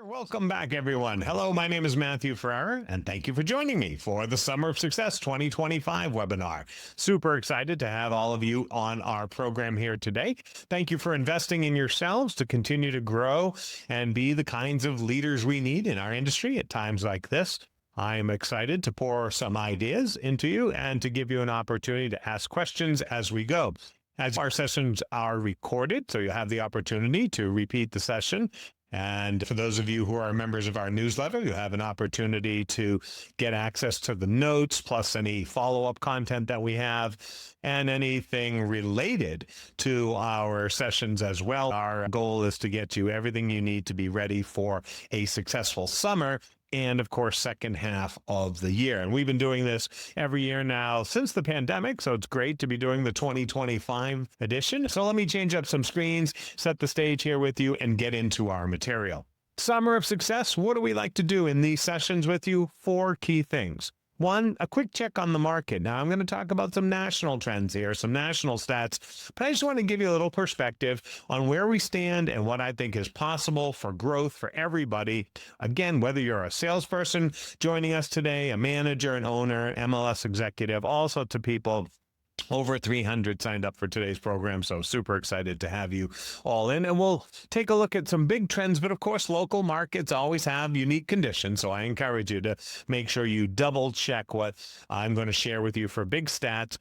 Welcome back, everyone. Hello, my name is Matthew Ferrara, and thank you for joining me for the Summer of Success 2025 webinar. Super excited to have all of you on our program here today. Thank you for investing in yourselves to continue to grow and be the kinds of leaders we need in our industry at times like this. I am excited to pour some ideas into you and to give you an opportunity to ask questions as we go. As our sessions are recorded, so you have the opportunity to repeat the session. And for those of you who are members of our newsletter, you have an opportunity to get access to the notes, plus any follow-up content that we have, and anything related to our sessions as well. Our goal is to get you everything you need to be ready for a successful summer and, of course, second half of the year. And we've been doing this every year now since the pandemic, so it's great to be doing the 2025 edition. So let me change up some screens, set the stage here with you, and get into our material. Summer of Success, what do we like to do in these sessions with you? 4 key things. 1, a quick check on the market. Now, I'm going to talk about some national trends here, some national stats, but I just want to give you a little perspective on where we stand and what I think is possible for growth for everybody. Again, whether you're a salesperson joining us today, a manager, an owner, MLS executive, all sorts of people. Over 300 signed up for today's program, so super excited to have you all in. And we'll take a look at some big trends, but of course, local markets always have unique conditions, so I encourage you to make sure you double check what I'm going to share with you for big stats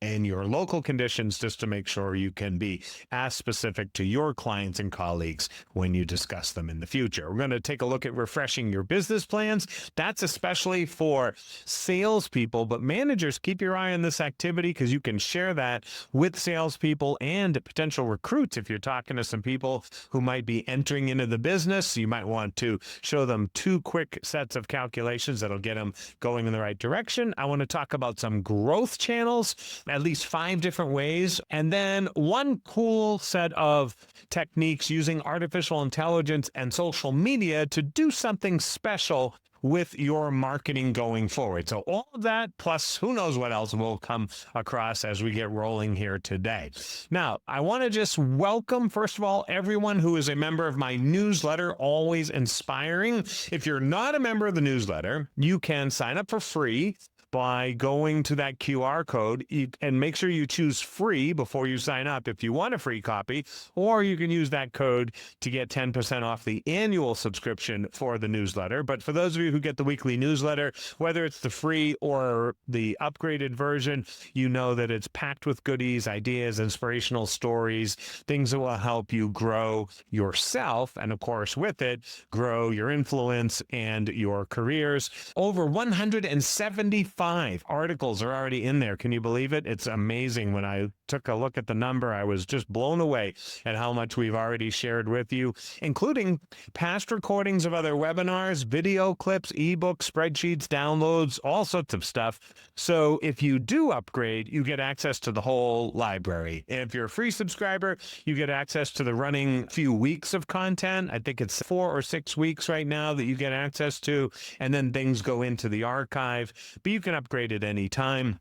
and your local conditions, just to make sure you can be as specific to your clients and colleagues when you discuss them in the future. We're going to take a look at refreshing your business plans. That's especially for salespeople, but managers, keep your eye on this activity because you can share that with salespeople and potential recruits. If you're talking to some people who might be entering into the business, you might want to show them 2 quick sets of calculations that'll get them going in the right direction. I want to talk about some growth channels, at least 5 different ways, and then 1 cool set of techniques using artificial intelligence and social media to do something special with your marketing going forward. So all of that, plus who knows what else will come across as we get rolling here today. Now, I want to just welcome, first of all, everyone who is a member of my newsletter, Always Inspiring. If you're not a member of the newsletter, you can sign up for free by going to that QR code and make sure you choose free before you sign up if you want a free copy, or you can use that code to get 10% off the annual subscription for the newsletter. But for those of you who get the weekly newsletter, whether it's the free or the upgraded version, you know that it's packed with goodies, ideas, inspirational stories, things that will help you grow yourself, and of course with it, grow your influence and your careers. Over 175 articles are already in there. Can you believe it? It's amazing. When I took a look at the number, I was just blown away at how much we've already shared with you, including past recordings of other webinars, video clips, ebooks, spreadsheets, downloads, all sorts of stuff. So if you do upgrade, you get access to the whole library. And if you're a free subscriber, you get access to the running few weeks of content. I think it's 4 or 6 weeks right now that you get access to, and then things go into the archive. But you can upgrade at any time.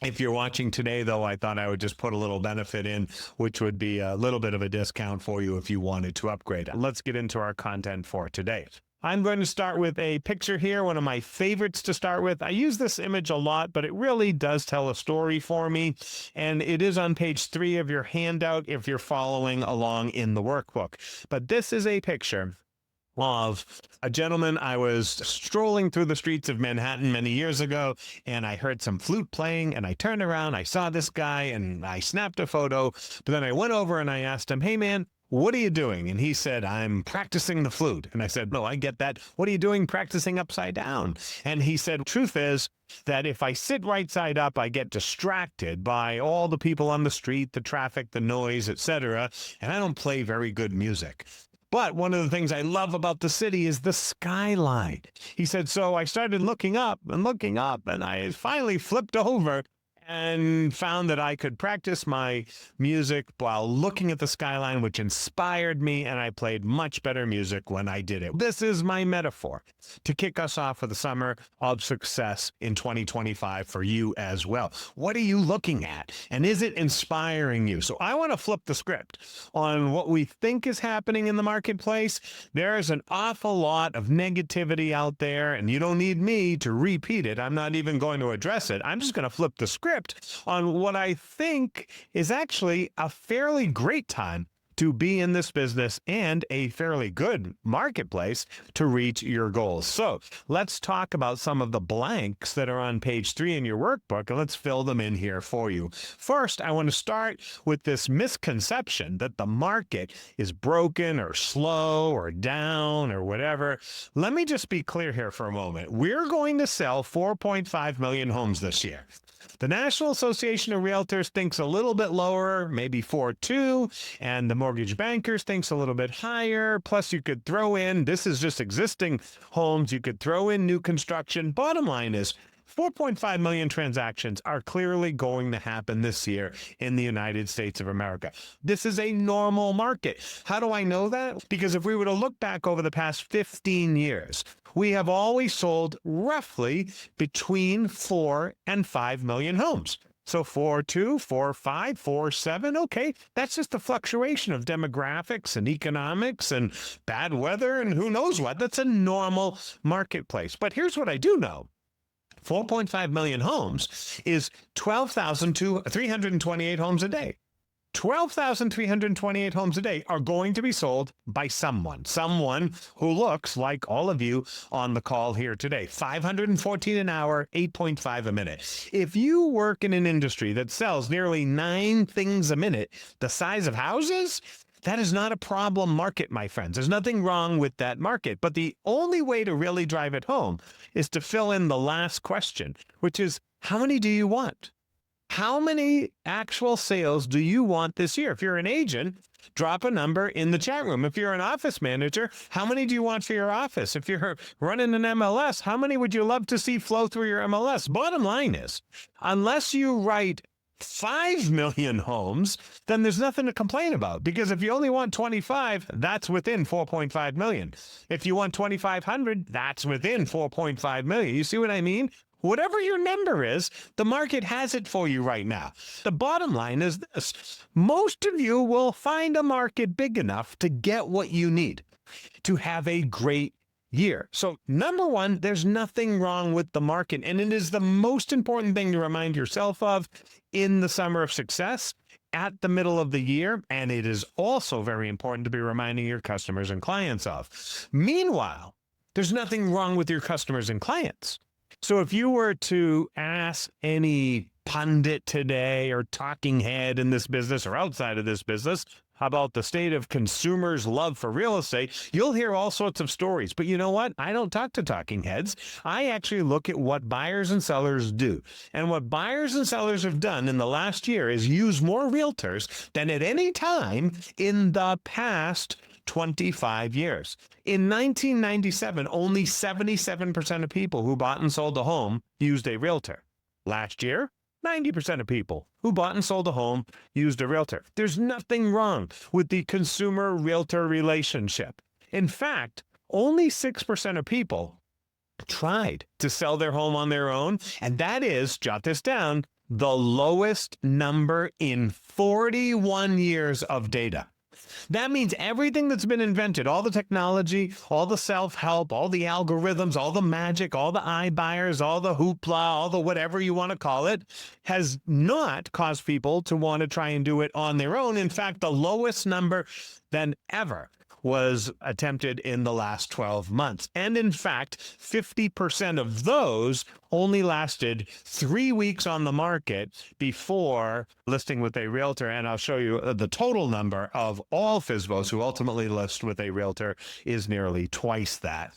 If you're watching today, though, I thought I would just put a little benefit in, which would be a little bit of a discount for you if you wanted to upgrade. Let's get into our content for today. I'm going to start with a picture here, one of my favorites to start with. I use this image a lot, but it really does tell a story for me. And it is on page 3 of your handout if you're following along in the workbook. But this is a picture of a gentleman. I was strolling through the streets of Manhattan many years ago, and I heard some flute playing, and I turned around, I saw this guy, and I snapped a photo. But then I went over and I asked him, "Hey man, what are you doing?" And he said, "I'm practicing the flute." And I said, "No, I get that. What are you doing practicing upside down?" And he said, "Truth is that if I sit right side up, I get distracted by all the people on the street, the traffic, the noise, etc., and I don't play very good music. But one of the things I love about the city is the skyline." He said, "So I started looking up, and I finally flipped over and found that I could practice my music while looking at the skyline, which inspired me, and I played much better music when I did it. This is my metaphor to kick us off for the summer of success in 2025 for you as well. What are you looking at? And is it inspiring you? So I want to flip the script on what we think is happening in the marketplace. There's an awful lot of negativity out there, and you don't need me to repeat it. I'm not even going to address it. I'm just going to flip the script on what I think is actually a fairly great time to be in this business and a fairly good marketplace to reach your goals. So let's talk about some of the blanks that are on page 3 in your workbook, and let's fill them in here for you. First, I want to start with this misconception that the market is broken or slow or down or whatever. Let me just be clear here for a moment. We're going to sell 4.5 million homes this year. The National Association of Realtors thinks a little bit lower, maybe 4.2, and the Mortgage Bankers thinks a little bit higher. Plus, you could throw in, this is just existing homes, you could throw in new construction. Bottom line is 4.5 million transactions are clearly going to happen this year in the United States of America. This is a normal market. How do I know that? Because if we were to look back over the past 15 years, we have always sold roughly between 4 and 5 million homes. So 4.2, 4.5, 4.7, okay, that's just the fluctuation of demographics and economics and bad weather and who knows what. That's a normal marketplace. But here's what I do know. 4.5 million homes is 12,328 homes a day. 12,328 homes a day are going to be sold by someone who looks like all of you on the call here today. 514 an hour, 8.5 a minute. If you work in an industry that sells nearly 9 things a minute, the size of houses, that is not a problem market, my friends. There's nothing wrong with that market. But the only way to really drive it home is to fill in the last question, which is, how many do you want? How many actual sales do you want this year? If you're an agent, drop a number in the chat room. If you're an office manager, how many do you want for your office? If you're running an MLS, how many would you love to see flow through your MLS? Bottom line is, unless you write 5 million homes, then there's nothing to complain about, because if you only want 25, that's within 4.5 million. If you want 2,500, that's within 4.5 million. You see what I mean? Whatever your number is, the market has it for you right now. The bottom line is this: most of you will find a market big enough to get what you need to have a great year. So number one, there's nothing wrong with the market. And it is the most important thing to remind yourself of in the summer of success at the middle of the year. And it is also very important to be reminding your customers and clients of. Meanwhile, there's nothing wrong with your customers and clients. So if you were to ask any pundit today or talking head in this business or outside of this business about the state of consumers' love for real estate, you'll hear all sorts of stories. But you know what? I don't talk to talking heads. I actually look at what buyers and sellers do. And what buyers and sellers have done in the last year is use more realtors than at any time in the past 25 years. In 1997, only 77% of people who bought and sold a home used a realtor. Last year, 90% of people who bought and sold a home used a realtor. There's nothing wrong with the consumer-realtor relationship. In fact, only 6% of people tried to sell their home on their own, and that is, jot this down, the lowest number in 41 years of data. That means everything that's been invented, all the technology, all the self-help, all the algorithms, all the magic, all the iBuyers, all the hoopla, all the whatever you want to call it, has not caused people to want to try and do it on their own. In fact, the lowest number than ever was attempted in the last 12 months. And in fact, 50% of those only lasted 3 weeks on the market before listing with a realtor. And I'll show you the total number of all FSBOs who ultimately list with a realtor is nearly twice that.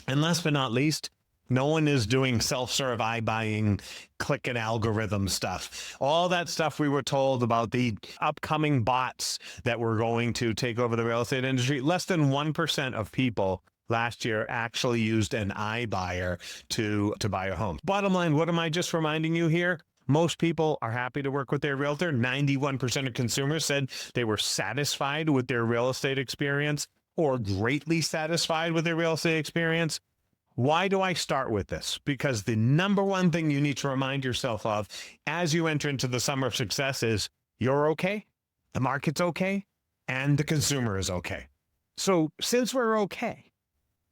And last but not least, no one is doing self-serve iBuying, click and algorithm stuff. All that stuff we were told about the upcoming bots that were going to take over the real estate industry. Less than 1% of people last year actually used an iBuyer to buy a home. Bottom line, what am I just reminding you here? Most people are happy to work with their realtor. 91% of consumers said they were satisfied with their real estate experience or greatly satisfied with their real estate experience. Why do I start with this? Because the number one thing you need to remind yourself of as you enter into the summer of success is you're okay, the market's okay, and the consumer is okay. So since we're okay,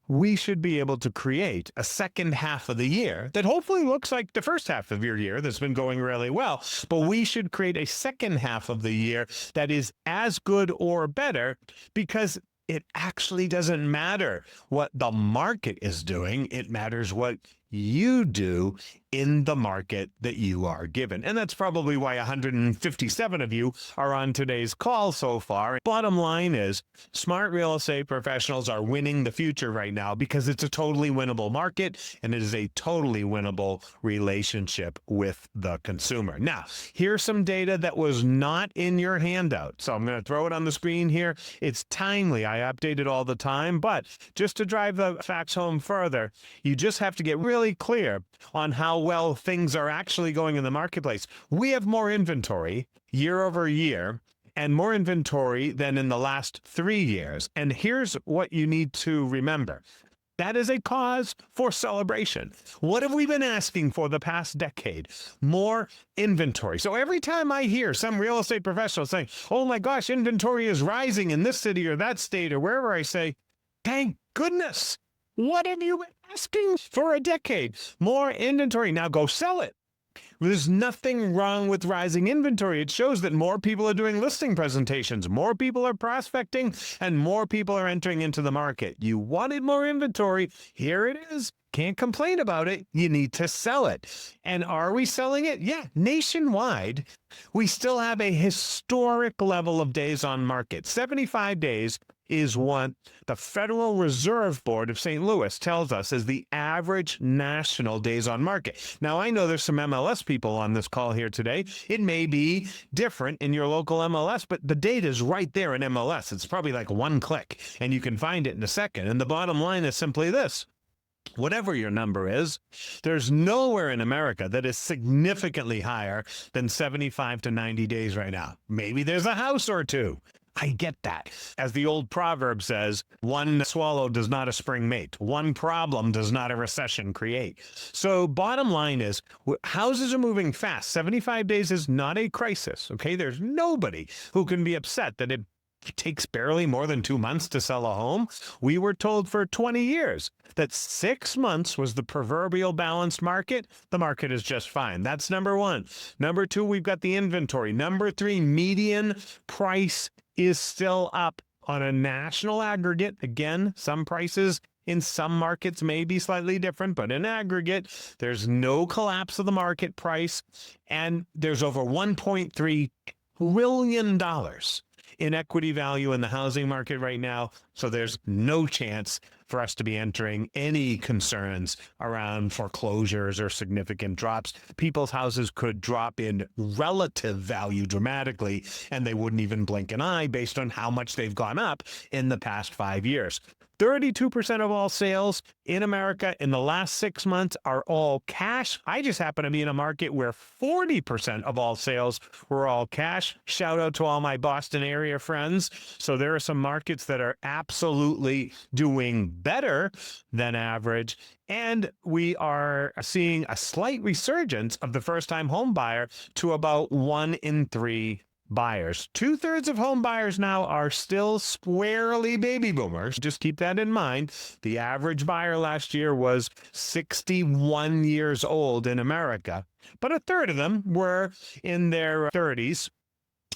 we should be able to create a second half of the year that hopefully looks like the first half of your year that's been going really well. But we should create a second half of the year that is as good or better, because it actually doesn't matter what the market is doing. It matters what you do in the market that you are given. And that's probably why 157 of you are on today's call so far. Bottom line is, smart real estate professionals are winning the future right now because it's a totally winnable market and it is a totally winnable relationship with the consumer. Now, here's some data that was not in your handout. So I'm going to throw it on the screen here. It's timely. I update it all the time, but just to drive the facts home further, you just have to get really clear on how well things are actually going in the marketplace. We have more inventory year over year and more inventory than in the last 3 years. And here's what you need to remember. That is a cause for celebration. What have we been asking for the past decade? More inventory. So every time I hear some real estate professional saying, oh my gosh, inventory is rising in this city or that state or wherever, I say, thank goodness. What have you been asking for a decade? More inventory. Now go sell it. There's nothing wrong with rising inventory. It shows that more people are doing listing presentations, more people are prospecting, and more people are entering into the market. You wanted more inventory. Here it is. Can't complain about it. You need to sell it. And are we selling it? Yeah, nationwide, we still have a historic level of days on market. 75 days is what the Federal Reserve Board of St. Louis tells us is the average national days on market. Now, I know there's some MLS people on this call here today. It may be different in your local MLS, but the data is right there in MLS. It's probably like one click, and you can find it in a second. And the bottom line is simply this. Whatever your number is, there's nowhere in America that is significantly higher than 75 to 90 days right now. Maybe there's a house or two. I get that. As the old proverb says, one swallow does not a spring mate. One problem does not a recession create. So bottom line is, houses are moving fast. 75 days is not a crisis, okay? There's nobody who can be upset that it takes barely more than 2 months to sell a home. We were told for 20 years that 6 months was the proverbial balanced market. The market is just fine. That's number one. Number two, we've got the inventory. Number three, median price is still up on a national aggregate. Again, some prices in some markets may be slightly different, but in aggregate, there's no collapse of the market price. And there's over $1.3 trillion in equity value in the housing market right now. So there's no chance for us to be entering any concerns around foreclosures or significant drops. People's houses could drop in relative value dramatically, and they wouldn't even blink an eye based on how much they've gone up in the past 5 years. 32% of all sales in America in the last 6 months are all cash. I just happen to be in a market where 40% of all sales were all cash. Shout out to all my Boston area friends. So there are some markets that are absolutely doing better than average. And we are seeing a slight resurgence of the first-time home buyer to about 1 in 3 buyers. 2/3 of home buyers now are still squarely baby boomers. Just keep that in mind. The average buyer last year was 61 years old in America, but a third of them were in their 30s.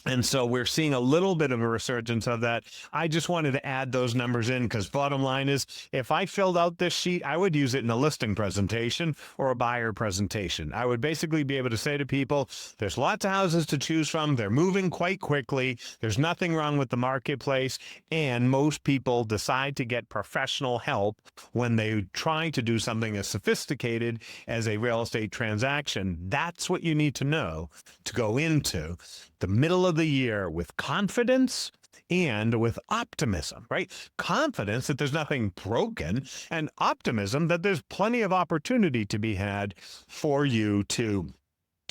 And so we're seeing a little bit of a resurgence of that. I just wanted to add those numbers in because bottom line is, if I filled out this sheet, I would use it in a listing presentation or a buyer presentation. I would basically be able to say to people, there's lots of houses to choose from. They're moving quite quickly. There's nothing wrong with the marketplace. And most people decide to get professional help when they try to do something as sophisticated as a real estate transaction. That's what you need to know to go into the middle of the year with confidence and with optimism, right? Confidence that there's nothing broken, and optimism that there's plenty of opportunity to be had for you to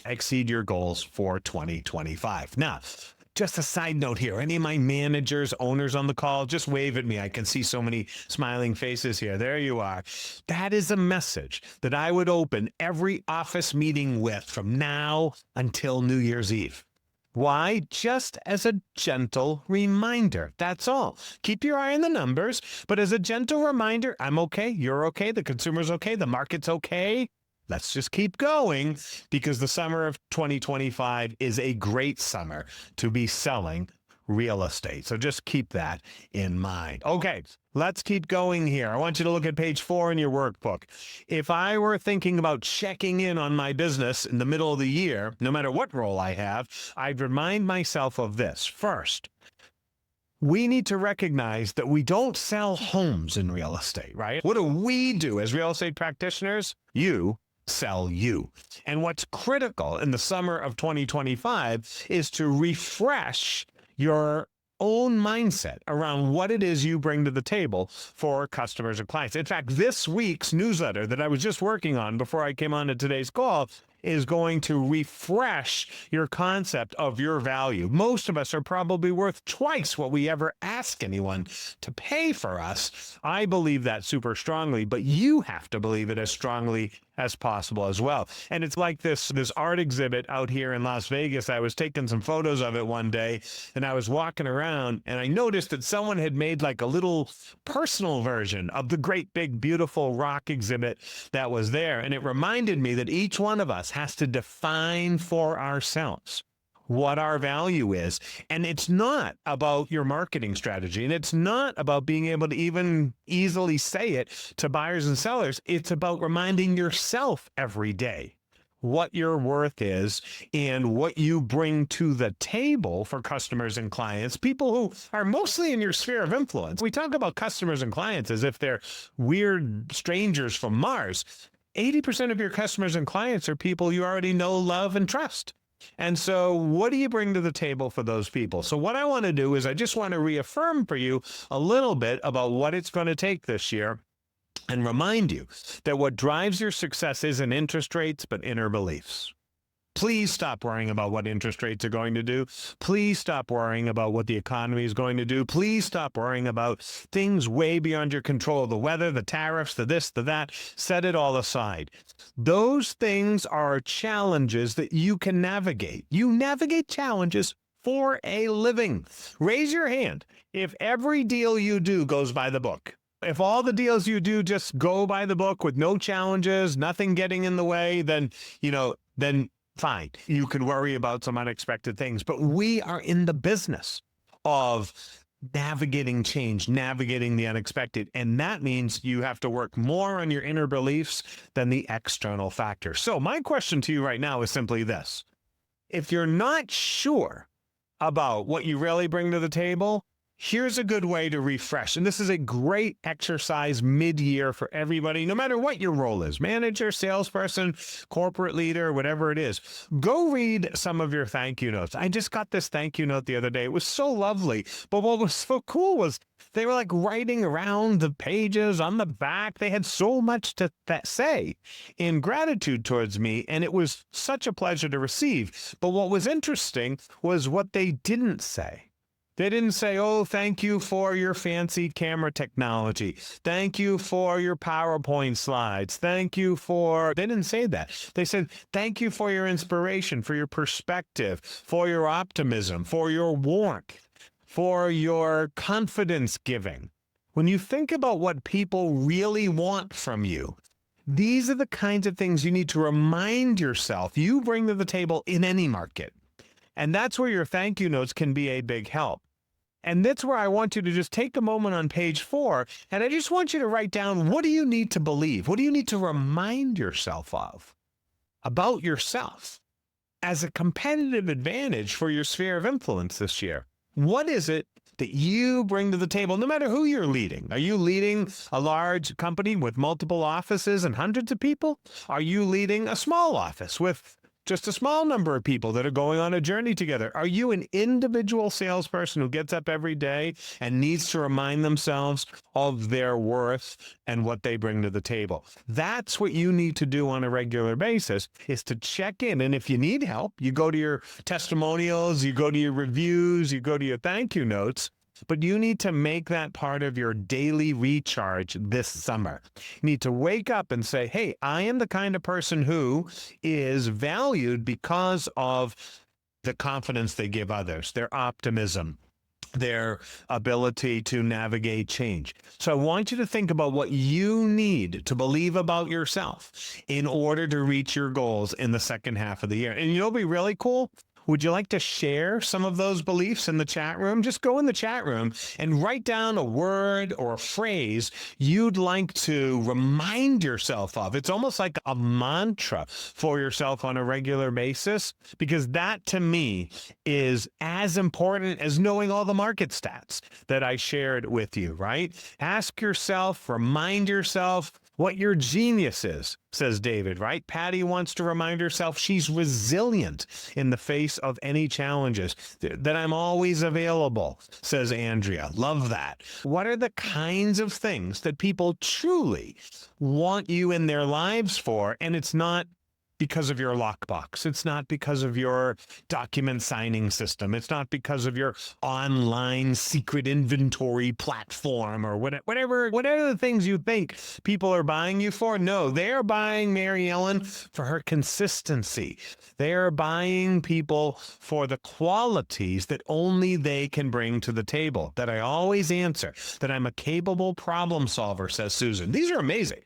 exceed your goals for 2025. Now, just a side note here. Any of my managers, owners on the call, just wave at me. I can see so many smiling faces here. There you are. That is a message that I would open every office meeting with from now until New Year's Eve. Why? Just as a gentle reminder. That's all. Keep your eye on the numbers, but as a gentle reminder, I'm okay, you're okay, the consumer's okay, the market's okay. Let's just keep going, because the summer of 2025 is a great summer to be selling real estate. So just keep that in mind. Okay, let's keep going here. I want you to look at page 4 in your workbook. If I were thinking about checking in on my business in the middle of the year, no matter what role I have, I'd remind myself of this. First, we need to recognize that we don't sell homes in real estate, right? What do we do as real estate practitioners? You sell you. And what's critical in the summer of 2025 is to refresh your own mindset around what it is you bring to the table for customers and clients. In fact, this week's newsletter that I was just working on before I came on to today's call is going to refresh your concept of your value. Most of us are probably worth twice what we ever ask anyone to pay for us. I believe that super strongly, but you have to believe it as strongly as possible as well. And it's like this art exhibit out here in Las Vegas. I was taking some photos of it one day, and I was walking around, and I noticed that someone had made like a little personal version of the great big beautiful rock exhibit that was there. And it reminded me that each one of us has to define for ourselves what our value is. And it's not about your marketing strategy, and it's not about being able to even easily say it to buyers and sellers. It's about reminding yourself every day what your worth is and what you bring to the table for customers and clients, people who are mostly in your sphere of influence. We talk about customers and clients as if they're weird strangers from Mars. 80% of your customers and clients are people you already know, love, and trust. And so what do you bring to the table for those people? So what I want to do is I just want to reaffirm for you a little bit about what it's going to take this year, and remind you that what drives your success isn't interest rates, but inner beliefs. Please stop worrying about what interest rates are going to do. Please stop worrying about what the economy is going to do. Please stop worrying about things way beyond your control, the weather, the tariffs, the this, the that. Set it all aside. Those things are challenges that you can navigate. You navigate challenges for a living. Raise your hand if every deal you do goes by the book. If all the deals you do just go by the book with no challenges, nothing getting in the way, then fine. You can worry about some unexpected things. But we are in the business of navigating change, navigating the unexpected. And that means you have to work more on your inner beliefs than the external factors. So my question to you right now is simply this. If you're not sure about what you really bring to the table, here's a good way to refresh. And this is a great exercise mid-year for everybody, no matter what your role is, manager, salesperson, corporate leader, whatever it is. Go read some of your thank you notes. I just got this thank you note the other day. It was so lovely. But what was so cool was they were like writing around the pages on the back. They had so much to say in gratitude towards me, and it was such a pleasure to receive. But what was interesting was what they didn't say. They didn't say, oh, thank you for your fancy camera technology. Thank you for your PowerPoint slides. Thank you for... They didn't say that. They said, thank you for your inspiration, for your perspective, for your optimism, for your warmth, for your confidence giving. When you think about what people really want from you, these are the kinds of things you need to remind yourself you bring to the table in any market. And that's where your thank you notes can be a big help. And that's where I want you to just take a moment on page 4, and I just want you to write down, what do you need to believe? What do you need to remind yourself of about yourself as a competitive advantage for your sphere of influence this year? What is it that you bring to the table, no matter who you're leading? Are you leading a large company with multiple offices and hundreds of people? Are you leading a small office with just a small number of people that are going on a journey together? Are you an individual salesperson who gets up every day and needs to remind themselves of their worth and what they bring to the table? That's what you need to do on a regular basis, is to check in. And if you need help, you go to your testimonials, you go to your reviews, you go to your thank you notes. But you need to make that part of your daily recharge this summer. You need to wake up and say, hey, I am the kind of person who is valued because of the confidence they give others, their optimism, their ability to navigate change. So I want you to think about what you need to believe about yourself in order to reach your goals in the second half of the year. And you'll be really cool. Would you like to share some of those beliefs in the chat room? Just go in the chat room and write down a word or a phrase you'd like to remind yourself of. It's almost like a mantra for yourself on a regular basis, because that to me is as important as knowing all the market stats that I shared with you, right? Ask yourself, remind yourself what your genius is, says David, right? Patty wants to remind herself she's resilient in the face of any challenges, that I'm always available, says Andrea. Love that. What are the kinds of things that people truly want you in their lives for? And it's not because of your lockbox. It's not because of your document signing system. It's not because of your online secret inventory platform or whatever the things you think people are buying you for. No, they're buying Mary Ellen for her consistency. They're buying people for the qualities that only they can bring to the table, that I always answer, that I'm a capable problem solver, says Susan. These are amazing.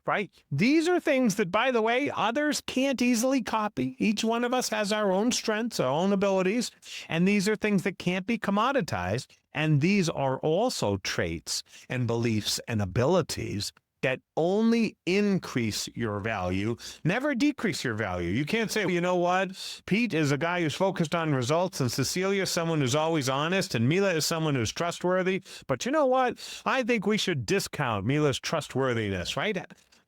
Right? These are things that, by the way, others can't easily copy. Each one of us has our own strengths, our own abilities, and these are things that can't be commoditized. And these are also traits and beliefs and abilities that only increase your value, never decrease your value. You can't say, you know what, Pete is a guy who's focused on results, and Cecilia is someone who's always honest, and Mila is someone who's trustworthy. But you know what? I think we should discount Mila's trustworthiness, right?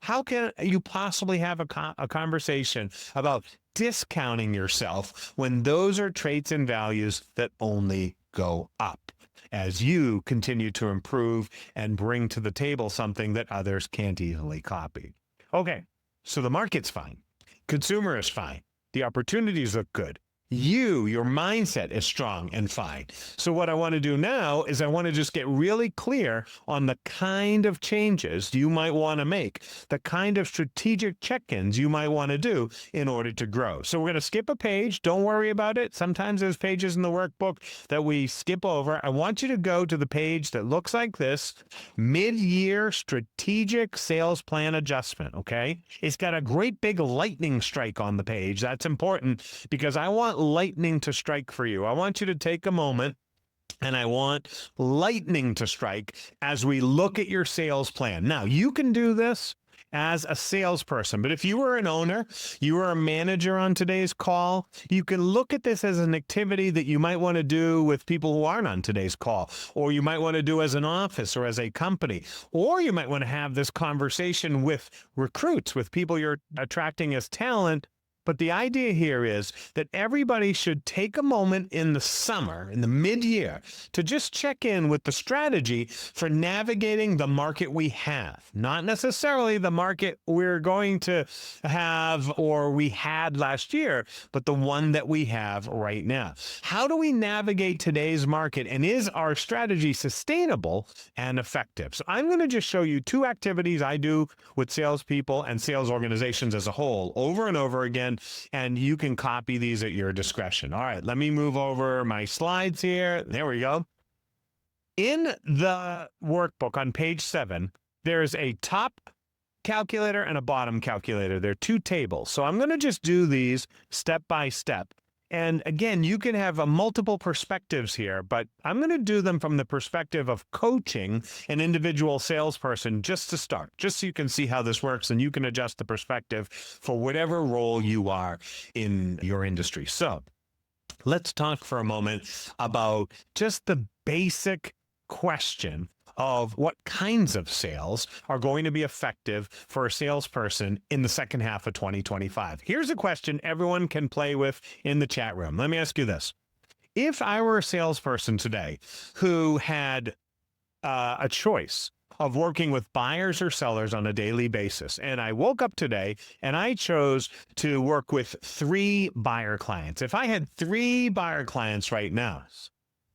How can you possibly have a conversation about discounting yourself when those are traits and values that only go up as you continue to improve and bring to the table something that others can't easily copy? Okay, so the market's fine. Consumer is fine. The opportunities look good. Your mindset is strong and fine. So what I want to do now is I want to just get really clear on the kind of changes you might want to make, the kind of strategic check-ins you might want to do in order to grow. So we're going to skip a page. Don't worry about it. Sometimes there's pages in the workbook that we skip over. I want you to go to the page that looks like this, mid-year strategic sales plan adjustment, okay? It's got a great big lightning strike on the page. That's important because I want lightning to strike for you. I want you to take a moment and I want lightning to strike as we look at your sales plan. Now, you can do this as a salesperson, but if you were an owner, you were a manager on today's call, you can look at this as an activity that you might want to do with people who aren't on today's call, or you might want to do as an office or as a company, or you might want to have this conversation with recruits, with people you're attracting as talent. But the idea here is that everybody should take a moment in the summer, in the mid-year, to just check in with the strategy for navigating the market we have. Not necessarily the market we're going to have or we had last year, but the one that we have right now. How do we navigate today's market, and is our strategy sustainable and effective? So I'm going to just show you two activities I do with salespeople and sales organizations as a whole over and over again, and you can copy these at your discretion. All right, let me move over my slides here. There we go. In the workbook on page 7, there's a top calculator and a bottom calculator. They're two tables. So I'm going to just do these step by step. And again, you can have multiple perspectives here, but I'm going to do them from the perspective of coaching an individual salesperson just to start, just so you can see how this works and you can adjust the perspective for whatever role you are in your industry. So let's talk for a moment about just the basic question of what kinds of sales are going to be effective for a salesperson in the second half of 2025. Here's a question everyone can play with in the chat room. Let me ask you this. If I were a salesperson today who had a choice of working with buyers or sellers on a daily basis, and I woke up today and I chose to work with 3 buyer clients. If I had 3 buyer clients right now,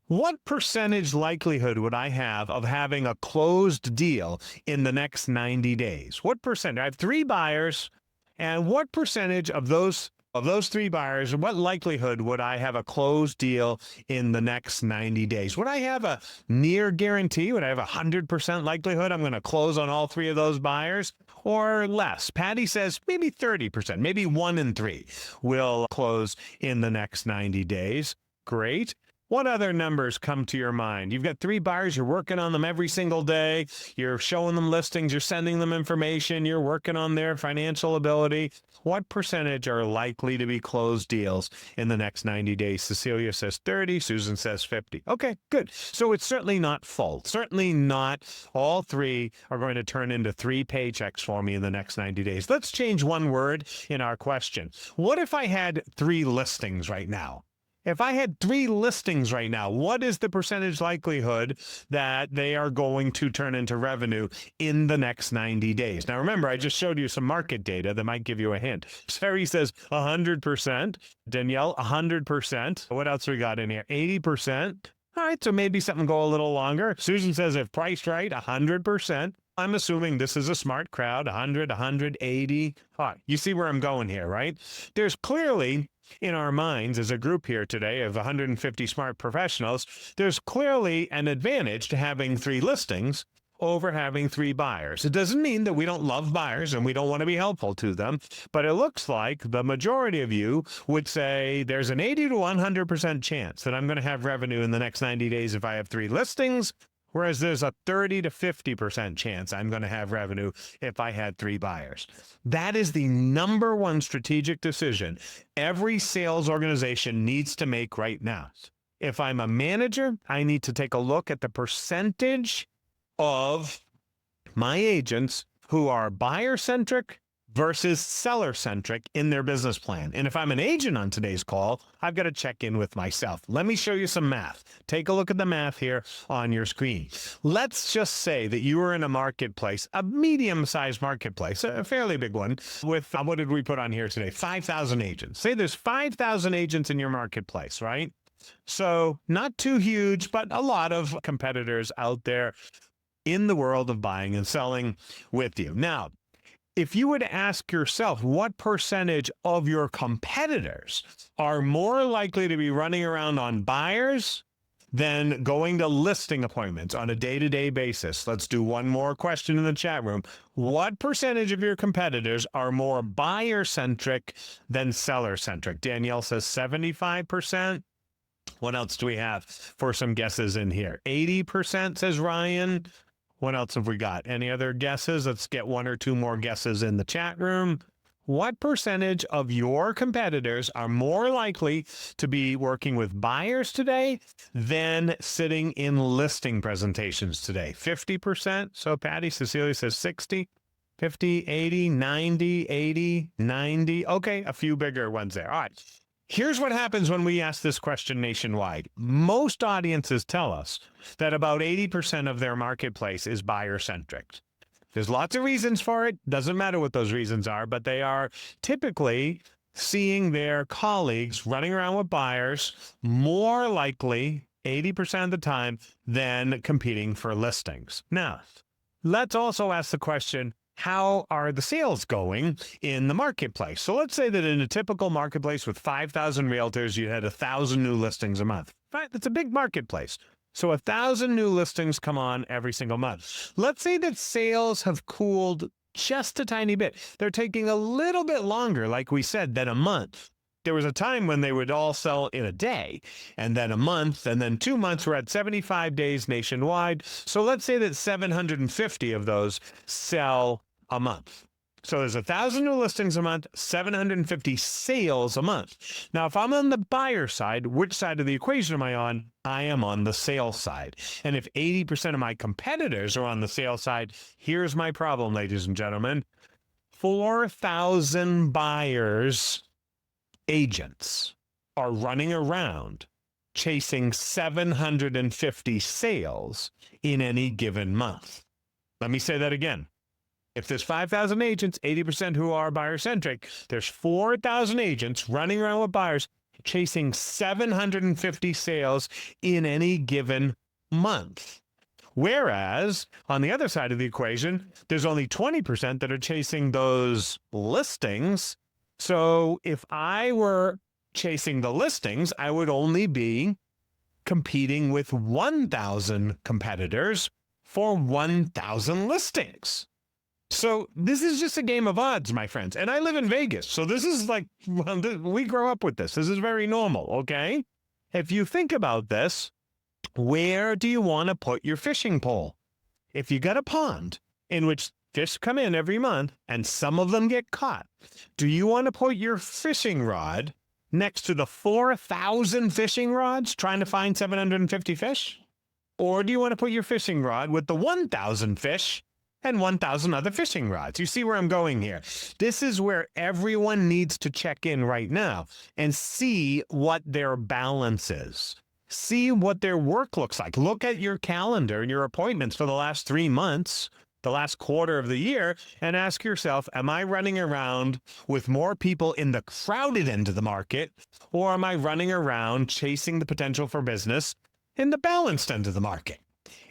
what percentage likelihood would I have of having a closed deal in the next 90 days? What percent? I have 3 buyers, and what percentage of those 3 buyers, what likelihood would I have a closed deal in the next 90 days? Would I have a near guarantee? Would I have 100% likelihood I'm going to close on all 3 of those buyers, or less? Patty says maybe 30%, maybe 1 in 3 will close in the next 90 days. Great. What other numbers come to your mind? You've got 3 buyers, you're working on them every single day, you're showing them listings, you're sending them information, you're working on their financial ability. What percentage are likely to be closed deals in the next 90 days? Cecilia says 30, Susan says 50. Okay, good. So it's certainly not full. Certainly not all 3 are going to turn into 3 paychecks for me in the next 90 days. Let's change one word in our question. What if I had 3 listings right now? If I had 3 listings right now, what is the percentage likelihood that they are going to turn into revenue in the next 90 days? Now, remember, I just showed you some market data that might give you a hint. Sari says 100%. Danielle, 100%. What else we got in here? 80%. All right, so maybe something go a little longer. Susan says if priced right, 100%. I'm assuming this is a smart crowd, 100, 180. All right, you see where I'm going here, right? There's clearly, in our minds as a group here today of 150 smart professionals, there's clearly an advantage to having 3 listings over having 3 buyers. It doesn't mean that we don't love buyers and we don't want to be helpful to them, but it looks like the majority of you would say there's an 80 to 100% chance that I'm going to have revenue in the next 90 days if I have 3 listings. Whereas there's a 30 to 50% chance I'm going to have revenue if I had 3 buyers. That is the number one strategic decision every sales organization needs to make right now. If I'm a manager, I need to take a look at the percentage of my agents who are buyer-centric versus seller-centric in their business plan. And if I'm an agent on today's call, I've got to check in with myself. Let me show you some math. Take a look at the math here on your screen. Let's just say that you are in a marketplace, a medium-sized marketplace, a fairly big one, with, what did we put on here today? 5,000 agents. Say there's 5,000 agents in your marketplace, right? So not too huge, but a lot of competitors out there in the world of buying and selling with you. Now, if you would ask yourself what percentage of your competitors are more likely to be running around on buyers than going to listing appointments on a day-to-day basis. Let's do one more question in the chat room. What percentage of your competitors are more buyer-centric than seller-centric? Danielle says 75%. What else do we have for some guesses in here? 80% says Ryan. What else have we got? Any other guesses? Let's get 1 or 2 more guesses in the chat room. What percentage of your competitors are more likely to be working with buyers today than sitting in listing presentations today? 50%. So Patty, Cecilia says 60, 50, 80, 90, 80, 90. Okay, a few bigger ones there. All right. Here's what happens when we ask this question nationwide. Most audiences tell us that about 80% of their marketplace is buyer-centric. There's lots of reasons for it. Doesn't matter what those reasons are, but they are typically seeing their colleagues running around with buyers more likely, 80% of the time, than competing for listings. Now, let's also ask the question, how are the sales going in the marketplace? So let's say that in a typical marketplace with 5,000 realtors, you had 1,000 new listings a month. Right? That's a big marketplace. So 1,000 new listings come on every single month. Let's say that sales have cooled just a tiny bit. They're taking a little bit longer, like we said, than a month. There was a time when they would all sell in a day, and then a month, and then 2 months. We're at 75 days nationwide. So let's say that 750 of those sell a month. So there's 1,000 new listings a month, 750 sales a month. Now, if I'm on the buyer side, which side of the equation am I on? I am on the sales side. And if 80% of my competitors are on the sales side, here's my problem, ladies and gentlemen. 4,000 buyers, agents, are running around chasing 750 sales in any given month. Let me say that again. If there's 5,000 agents, 80% who are buyer-centric, there's 4,000 agents running around with buyers chasing 750 sales in any given month. Whereas on the other side of the equation, there's only 20% that are chasing those listings. So if I were chasing the listings, I would only be competing with 1,000 competitors for 1,000 listings. So this is just a game of odds, my friends. And I live in Vegas. So this is like, we grow up with this. This is very normal, okay? If you think about this, where do you want to put your fishing pole? If you got a pond in which fish come in every month and some of them get caught, do you want to put your fishing rod next to the 4,000 fishing rods trying to find 750 fish? Or do you want to put your fishing rod with the 1,000 fish and 1,000 other fishing rods? You see where I'm going here? This is where everyone needs to check in right now and see what their balance is. See what their work looks like. Look at your calendar and your appointments for the last 3 months, the last quarter of the year, and ask yourself, am I running around with more people in the crowded end of the market, or am I running around chasing the potential for business in the balanced end of the market?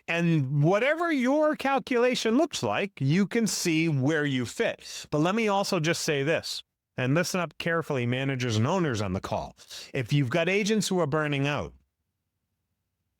And whatever your calculation looks like, you can see where you fit. But let me also just say this, and listen up carefully, managers and owners on the call. If you've got agents who are burning out,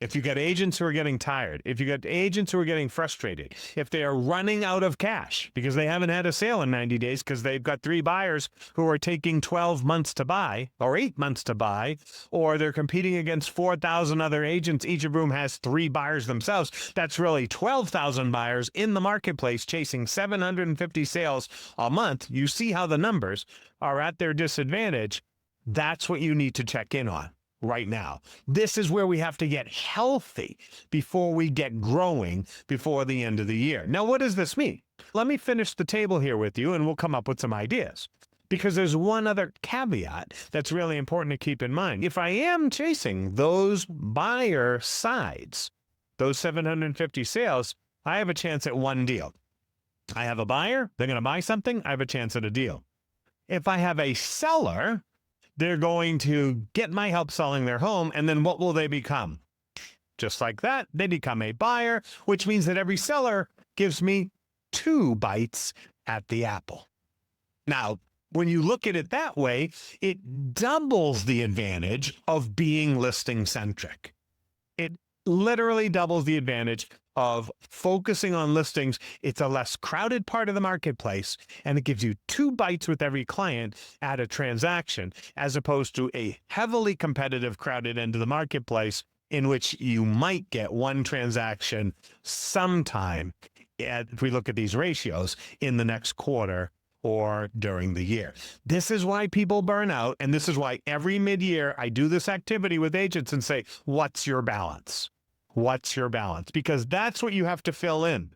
if you got agents who are getting tired, if you got agents who are getting frustrated, if they are running out of cash because they haven't had a sale in 90 days because they've got 3 buyers who are taking 12 months to buy or 8 months to buy, or they're competing against 4,000 other agents, each of whom has 3 buyers themselves, that's really 12,000 buyers in the marketplace chasing 750 sales a month. You see how the numbers are at their disadvantage. That's what you need to check in on right now. This is where we have to get healthy before we get growing before the end of the year. Now, what does this mean? Let me finish the table here with you and we'll come up with some ideas. Because there's one other caveat that's really important to keep in mind. If I am chasing those buyer sides, those 750 sales, I have a chance at one deal. I have a buyer, they're going to buy something, I have a chance at a deal. If I have a seller, they're going to get my help selling their home, and then what will they become? Just like that, they become a buyer, which means that every seller gives me 2 bites at the apple. Now, when you look at it that way, it doubles the advantage of being listing-centric. It literally doubles the advantage of focusing on listings. It's a less crowded part of the marketplace, and it gives you 2 bites with every client at a transaction, as opposed to a heavily competitive, crowded end of the marketplace in which you might get 1 transaction sometime, if we look at these ratios, in the next quarter or during the year. This is why people burn out, and this is why every mid-year I do this activity with agents and say, what's your balance? What's your balance? Because that's what you have to fill in.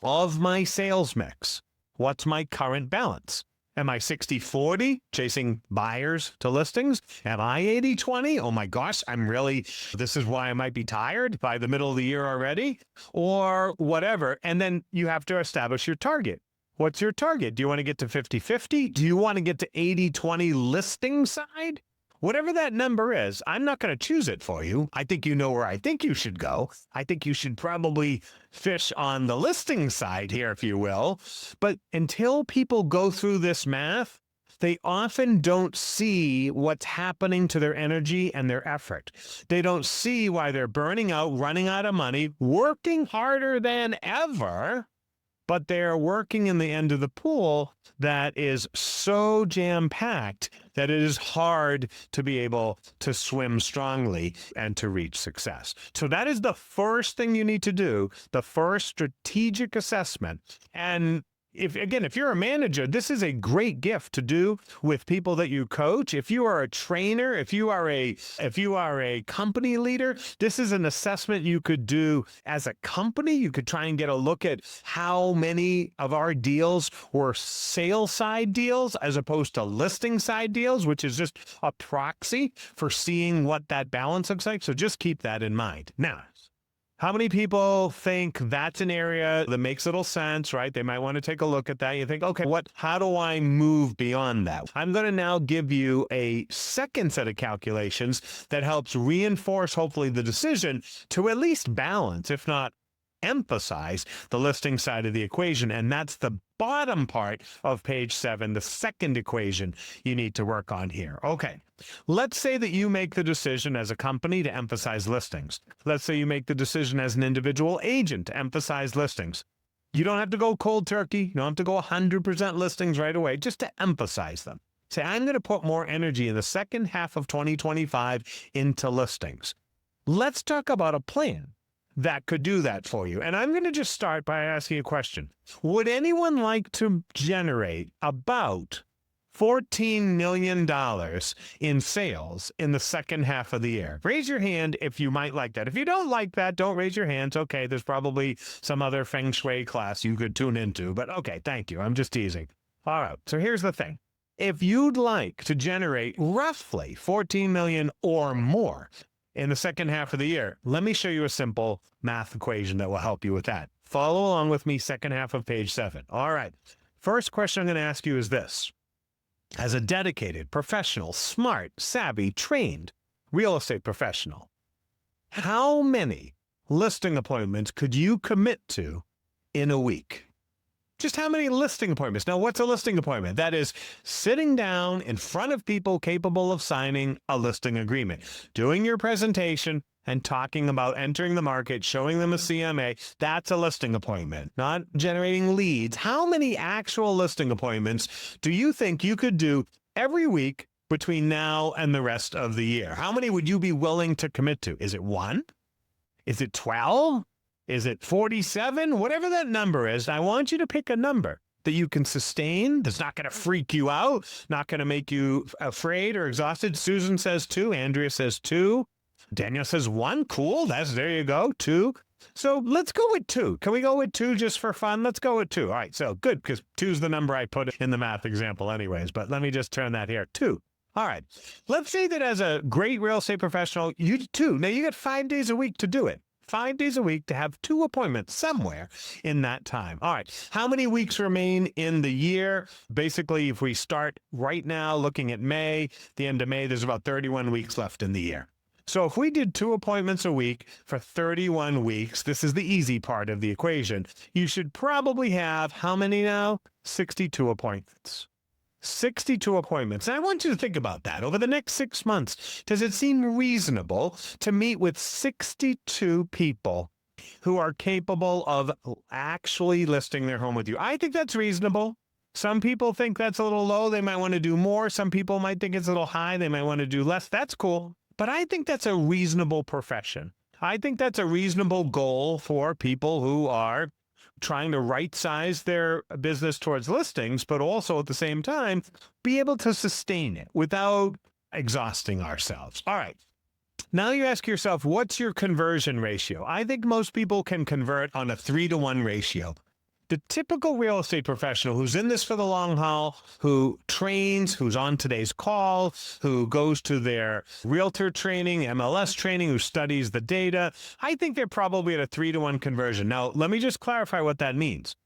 Of my sales mix, what's my current balance? Am I 60-40, chasing buyers to listings? Am I 80-20? Oh my gosh, this is why I might be tired by the middle of the year already, or whatever. And then you have to establish your target. What's your target? Do you want to get to 50-50? Do you want to get to 80-20 listing side? Whatever that number is, I'm not going to choose it for you. I think you know where I think you should go. I think you should probably fish on the listing side here, if you will. But until people go through this math, they often don't see what's happening to their energy and their effort. They don't see why they're burning out, running out of money, working harder than ever, but they're working in the end of the pool that is so jam-packed that it is hard to be able to swim strongly and to reach success. So that is the first thing you need to do, the first strategic assessment. And If you're a manager, this is a great gift to do with people that you coach. If you are a trainer, if you are a company leader, this is an assessment you could do as a company. You could try and get a look at how many of our deals were sales side deals as opposed to listing side deals, which is just a proxy for seeing what that balance looks like. So just keep that in mind. Now, how many people think that's an area that makes little sense, right? They might want to take a look at that. You think, okay, how do I move beyond that? I'm going to now give you a second set of calculations that helps reinforce, hopefully, the decision to at least balance, if not emphasize, the listing side of the equation. And that's the bottom part of page 7, the second equation you need to work on here. Okay. Let's say that you make the decision as a company to emphasize listings. Let's say you make the decision as an individual agent to emphasize listings. You don't have to go cold turkey. You don't have to go 100% listings right away, just to emphasize them. Say, I'm going to put more energy in the second half of 2025 into listings. Let's talk about a plan that could do that for you. And I'm going to just start by asking a question. Would anyone like to generate about $14 million in sales in the second half of the year? Raise your hand if you might like that. If you don't like that, don't raise your hands. Okay, there's probably some other feng shui class you could tune into, but okay, thank you. I'm just teasing. All right, so here's the thing. If you'd like to generate roughly 14 million or more in the second half of the year, let me show you a simple math equation that will help you with that. Follow along with me, second half of page 7. All right, first question I'm going to ask you is this. As a dedicated, professional, smart, savvy, trained real estate professional, how many listing appointments could you commit to in a week? Just how many listing appointments? Now, what's a listing appointment? That is sitting down in front of people capable of signing a listing agreement, doing your presentation and talking about entering the market, showing them a CMA. That's a listing appointment, not generating leads. How many actual listing appointments do you think you could do every week between now and the rest of the year? How many would you be willing to commit to? Is it 1? Is it 12? Is it 47? Whatever that number is, I want you to pick a number that you can sustain, that's not going to freak you out, not going to make you afraid or exhausted. Susan says 2. Andrea says 2. Daniel says 1. Cool. There you go. 2. So let's go with 2. Can we go with 2 just for fun? Let's go with 2. All right. So good, because 2 is the number I put in the math example anyways, but let me just turn that here. 2. All right. Let's say that as a great real estate professional, you do 2. Now you got 5 days a week to do it. 5 days a week to have 2 appointments somewhere in that time. All right. How many weeks remain in the year? Basically, if we start right now looking at May, the end of May, there's about 31 weeks left in the year. So if we did 2 appointments a week for 31 weeks, this is the easy part of the equation. You should probably have how many now? 62 appointments. 62 appointments. And I want you to think about that. Over the next 6 months, does it seem reasonable to meet with 62 people who are capable of actually listing their home with you? I think that's reasonable. Some people think that's a little low. They might want to do more. Some people might think it's a little high. They might want to do less. That's cool. But I think that's a reasonable profession. I think that's a reasonable goal for people who are trying to right-size their business towards listings, but also at the same time, be able to sustain it without exhausting ourselves. All right. Now you ask yourself, what's your conversion ratio? I think most people can convert on a 3-to-1 ratio. The typical real estate professional who's in this for the long haul, who trains, who's on today's call, who goes to their realtor training, MLS training, who studies the data, I think they're probably at a 3-to-1 conversion. Now, let me just clarify what that means.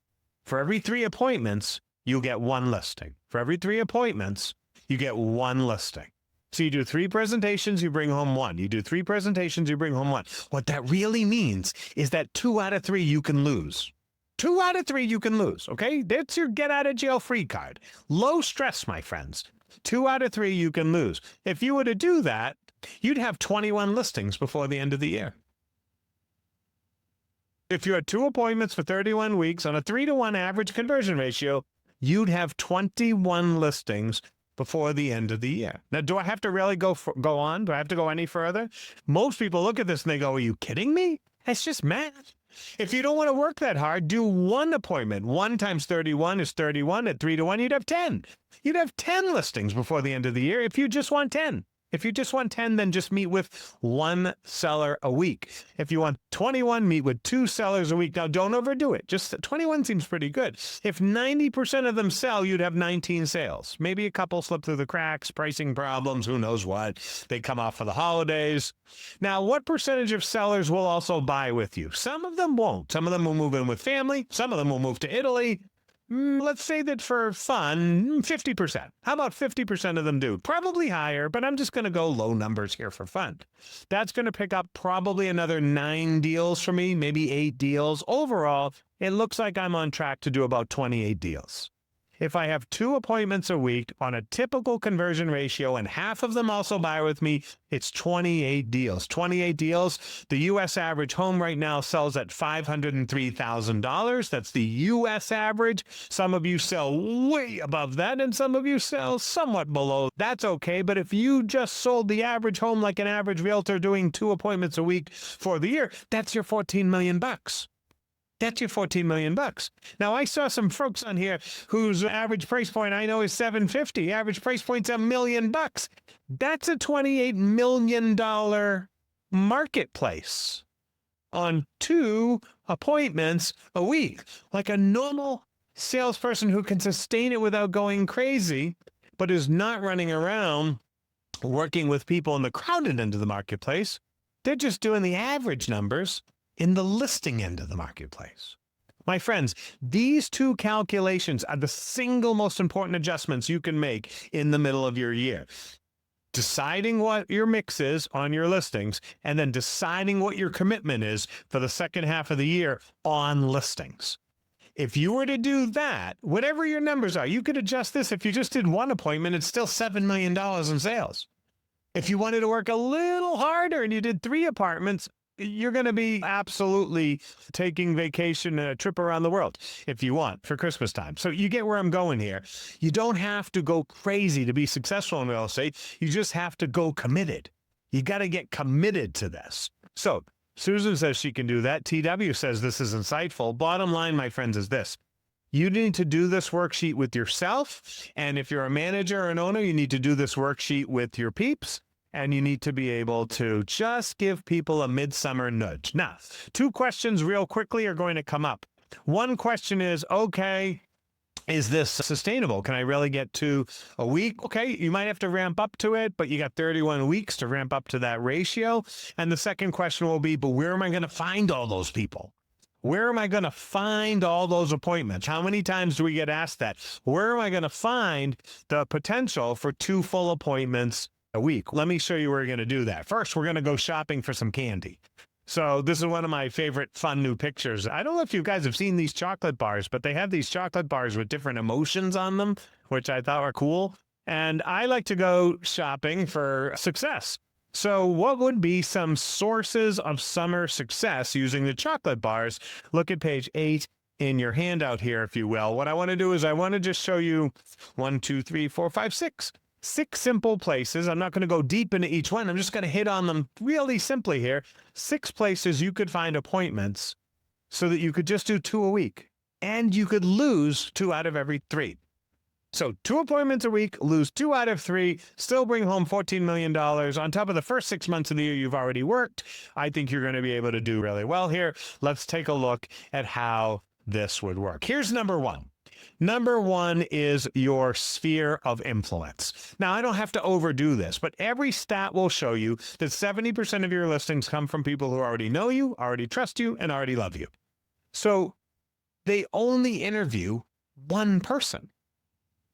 For every 3 appointments, you get 1 listing. For every 3 appointments, you get 1 listing. So you do 3 presentations, you bring home 1. You do 3 presentations, you bring home 1. What that really means is that 2 out of 3 you can lose. 2 out of 3 you can lose, okay? That's your get out of jail free card. Low stress, my friends. 2 out of 3 you can lose. If you were to do that, you'd have 21 listings before the end of the year. If you had 2 appointments for 31 weeks on a 3-to-1 average conversion ratio, you'd have 21 listings before the end of the year. Now, do I have to really go on? Do I have to go any further? Most people look at this and they go, are you kidding me? It's just math. If you don't want to work that hard, do one appointment. 1 times 31 is 31. At 3 to 1, you'd have 10. You'd have 10 listings before the end of the year if you just want 10. If you just want 10, then just meet with one seller a week. If you want 21, meet with 2 sellers a week. Now, don't overdo it. Just 21 seems pretty good. If 90% of them sell, you'd have 19 sales. Maybe a couple slip through the cracks, pricing problems, who knows what. They come off for the holidays. Now, what percentage of sellers will also buy with you? Some of them won't. Some of them will move in with family. Some of them will move to Italy. Let's say that for fun, 50%. How about 50% of them do? Probably higher, but I'm just going to go low numbers here for fun. That's going to pick up probably another 9 deals for me, maybe 8 deals. Overall, it looks like I'm on track to do about 28 deals. If I have 2 appointments a week on a typical conversion ratio and half of them also buy with me, it's 28 deals. 28 deals. The U.S. average home right now sells at $503,000. That's the U.S. average. Some of you sell way above that, and some of you sell somewhat below. That's okay, but if you just sold the average home like an average realtor doing 2 appointments a week for the year, that's your $14 million. That's your $14 million. Now, I saw some folks on here whose average price point I know is $750. Average price point's $1 million. That's a $28 million marketplace on 2 appointments a week. Like a normal salesperson who can sustain it without going crazy, but is not running around working with people in the crowded end of the marketplace. They're just doing the average numbers in the listing end of the marketplace. My friends, these 2 calculations are the single most important adjustments you can make in the middle of your year. Deciding what your mix is on your listings, and then deciding what your commitment is for the second half of the year on listings. If you were to do that, whatever your numbers are, you could adjust this. If you just did 1 appointment, it's still $7 million in sales. If you wanted to work a little harder and you did 3 apartments, you're going to be absolutely taking vacation and a trip around the world if you want for Christmas time. So you get where I'm going here. You don't have to go crazy to be successful in real estate. You just have to go committed. You got to get committed to this. So Susan says she can do that. TW says this is insightful. Bottom line, my friends, is this. You need to do this worksheet with yourself. And if you're a manager or an owner, you need to do this worksheet with your peeps. And you need to be able to just give people a midsummer nudge. Now, 2 questions real quickly are going to come up. One question is, okay, is this sustainable? Can I really get 2 a week? Okay, you might have to ramp up to it, but you got 31 weeks to ramp up to that ratio. And the second question will be, but where am I going to find all those people? Where am I going to find all those appointments? How many times do we get asked that? Where am I going to find the potential for 2 full appointments a week? Let me show you where we're going to do that. First, we're going to go shopping for some candy. So this is one of my favorite fun new pictures. I don't know if you guys have seen these chocolate bars, but they have these chocolate bars with different emotions on them, which I thought were cool. And I like to go shopping for success. So what would be some sources of summer success using the chocolate bars? Look at page 8 in your handout here, if you will. What I want to do is I want to just show you 1, 2, 3, 4, 5, 6 simple places. I'm not going to go deep into each one. I'm just going to hit on them really simply here. 6 places you could find appointments so that you could just do 2 a week and you could lose 2 out of every 3. So 2 appointments a week, lose 2 out of 3, still bring home $14 million on top of the first 6 months of the year you've already worked. I think you're going to be able to do really well here. Let's take a look at how this would work. Here's number 1. Number 1 is your sphere of influence. Now, I don't have to overdo this, but every stat will show you that 70% of your listings come from people who already know you, already trust you, and already love you. So they only interview 1 person.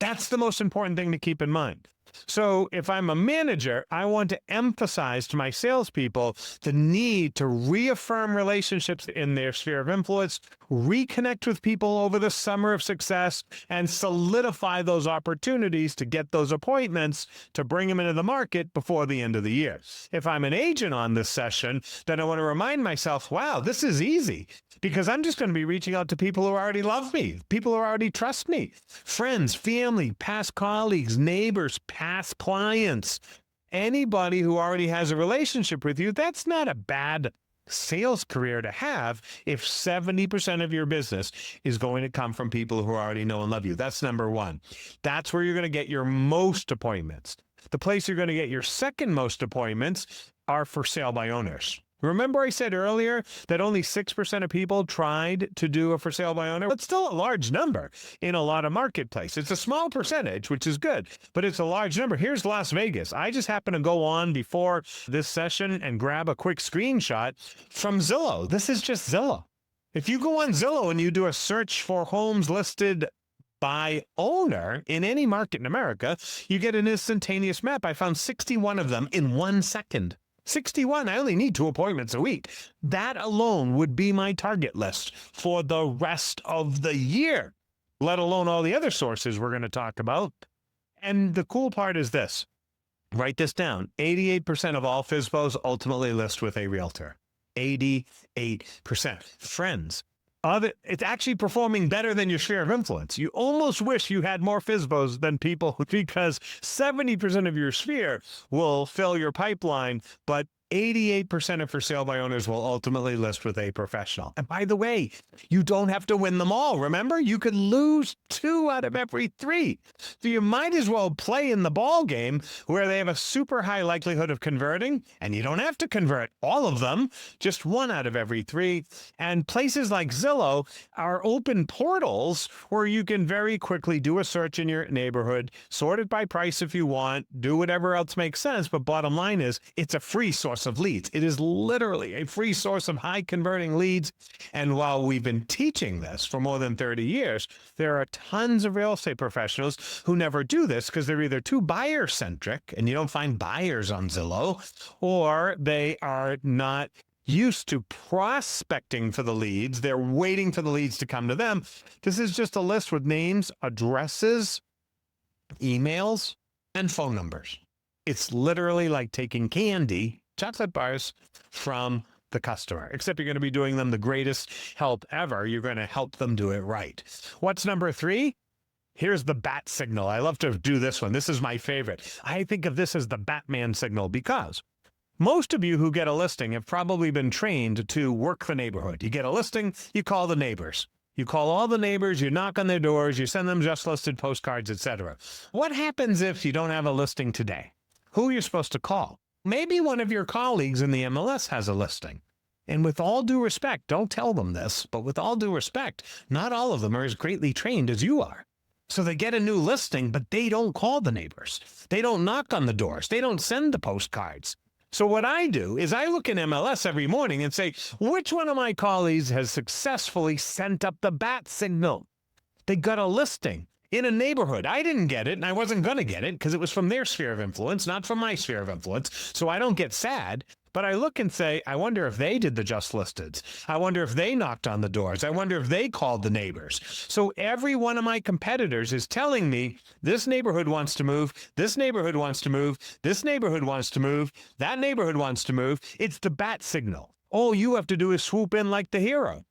That's the most important thing to keep in mind. So if I'm a manager, I want to emphasize to my salespeople the need to reaffirm relationships in their sphere of influence, reconnect with people over the summer of success, and solidify those opportunities to get those appointments to bring them into the market before the end of the year. If I'm an agent on this session, then I want to remind myself, wow, this is easy. Because I'm just going to be reaching out to people who already love me, people who already trust me, friends, family, past colleagues, neighbors, past clients, anybody who already has a relationship with you. That's not a bad sales career to have if 70% of your business is going to come from people who already know and love you. That's number one. That's where you're going to get your most appointments. The place you're going to get your second most appointments are for sale by owners. Remember I said earlier that only 6% of people tried to do a for sale by owner? It's still a large number in a lot of marketplaces. It's a small percentage, which is good, but it's a large number. Here's Las Vegas. I just happened to go on before this session and grab a quick screenshot from Zillow. This is just Zillow. If you go on Zillow and you do a search for homes listed by owner in any market in America, you get an instantaneous map. I found 61 of them in 1 second. 61. I only need 2 appointments a week. That alone would be my target list for the rest of the year, let alone all the other sources we're going to talk about. And the cool part is this. Write this down. 88% of all FSBOs ultimately list with a realtor. 88%. Friends. It's actually performing better than your sphere of influence. You almost wish you had more FSBOs than people, because 70% of your sphere will fill your pipeline, but 88% of for sale by owners will ultimately list with a professional. And by the way, you don't have to win them all. Remember, you could lose 2 out of every 3. So you might as well play in the ball game where they have a super high likelihood of converting, and you don't have to convert all of them, just 1 out of every 3. And places like Zillow are open portals where you can very quickly do a search in your neighborhood, sort it by price if you want, do whatever else makes sense. But bottom line is, it's a free source of leads. It is literally a free source of high converting leads. And while we've been teaching this for more than 30 years, there are tons of real estate professionals who never do this because they're either too buyer centric and you don't find buyers on Zillow, or they are not used to prospecting for the leads. They're waiting for the leads to come to them. This is just a list with names, addresses, emails, and phone numbers. It's literally like taking candy, chocolate bars, from the customer, except you're going to be doing them the greatest help ever. You're going to help them do it right. What's number 3? Here's the bat signal. I love to do this one. This is my favorite. I think of this as the Batman signal because most of you who get a listing have probably been trained to work the neighborhood. You get a listing, you call the neighbors. You call all the neighbors, you knock on their doors, you send them just listed postcards, etc. What happens if you don't have a listing today? Who are you supposed to call? Maybe one of your colleagues in the MLS has a listing. And with all due respect, don't tell them this, but with all due respect, not all of them are as greatly trained as you are. So they get a new listing, but they don't call the neighbors. They don't knock on the doors. They don't send the postcards. So what I do is I look in MLS every morning and say, which one of my colleagues has successfully sent up the bat signal? They got a listing in a neighborhood. I didn't get it, and I wasn't going to get it because it was from their sphere of influence, not from my sphere of influence. So I don't get sad, but I look and say, I wonder if they did the just listeds. I wonder if they knocked on the doors. I wonder if they called the neighbors. So every one of my competitors is telling me this neighborhood wants to move, this neighborhood wants to move, this neighborhood wants to move, that neighborhood wants to move. It's the bat signal. All you have to do is swoop in like the hero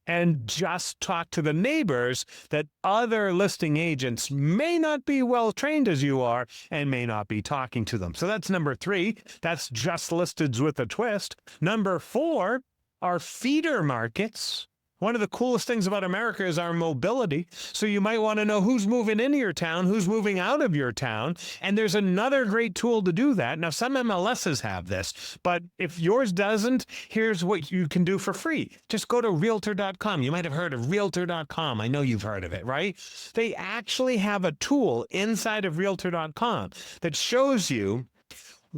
and just talk to the neighbors that other listing agents may not be well trained as you are and may not be talking to them. So that's number 3. That's just listeds with a twist. Number 4 are feeder markets. One of the coolest things about America is our mobility. So you might want to know who's moving into your town, who's moving out of your town. And there's another great tool to do that. Now, some MLSs have this, but if yours doesn't, here's what you can do for free. Just go to realtor.com. You might have heard of realtor.com. I know you've heard of it, right? They actually have a tool inside of realtor.com that shows you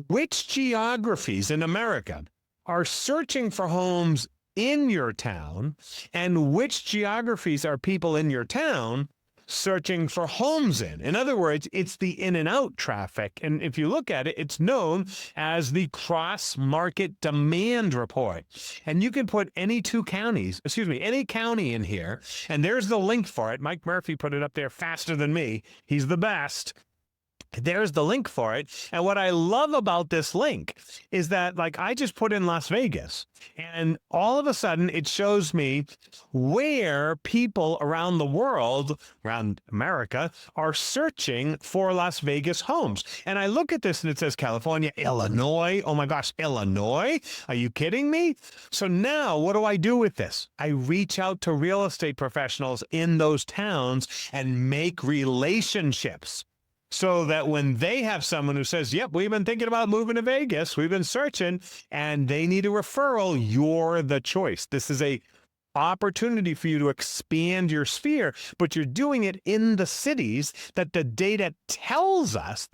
which geographies in America are searching for homes in your town, and which geographies are people in your town searching for homes in. In other words, it's the in and out traffic. And if you look at it, it's known as the cross-market demand report. And you can put any county in here, and there's the link for it. Mike Murphy put it up there faster than me. He's the best. There's the link for it. And what I love about this link is that, like, I just put in Las Vegas, and all of a sudden it shows me where people around the world, around America, are searching for Las Vegas homes. And I look at this and it says California, Illinois. Oh my gosh, Illinois? Are you kidding me? So now what do I do with this? I reach out to real estate professionals in those towns and make relationships, so that when they have someone who says, yep, we've been thinking about moving to Vegas, we've been searching, and they need a referral, you're the choice. This is a opportunity for you to expand your sphere, but you're doing it in the cities that the data tells us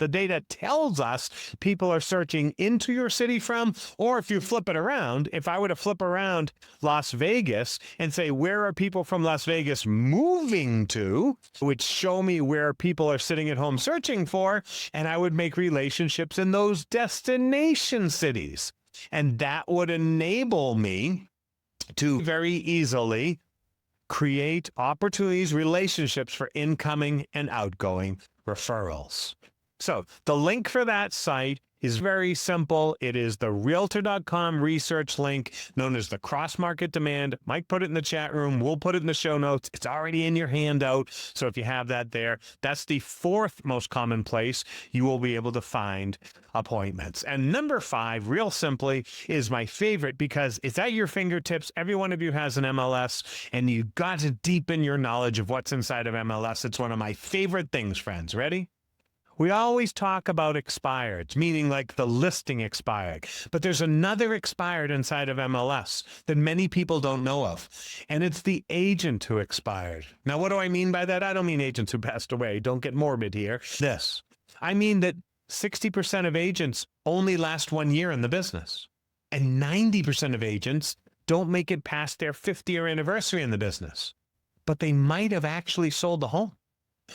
people are searching into your city from. Or if you flip it around, if I were to flip around Las Vegas and say, where are people from Las Vegas moving to, which show me where people are sitting at home searching for, and I would make relationships in those destination cities. And that would enable me to very easily create opportunities, relationships for incoming and outgoing referrals. So the link for that site is very simple. It is the Realtor.com research link known as the cross-market demand. Mike put it in the chat room. We'll put it in the show notes. It's already in your handout. So if you have that there, that's the fourth most common place you will be able to find appointments. And number 5, real simply, is my favorite because it's at your fingertips. Every one of you has an MLS, and you got to deepen your knowledge of what's inside of MLS. It's one of my favorite things, friends. Ready? We always talk about expireds, meaning like the listing expired, but there's another expired inside of MLS that many people don't know of, and it's the agent who expired. Now, what do I mean by that? I don't mean agents who passed away. Don't get morbid here. I mean that 60% of agents only last 1 year in the business, and 90% of agents don't make it past their 50th anniversary in the business, but they might have actually sold the home.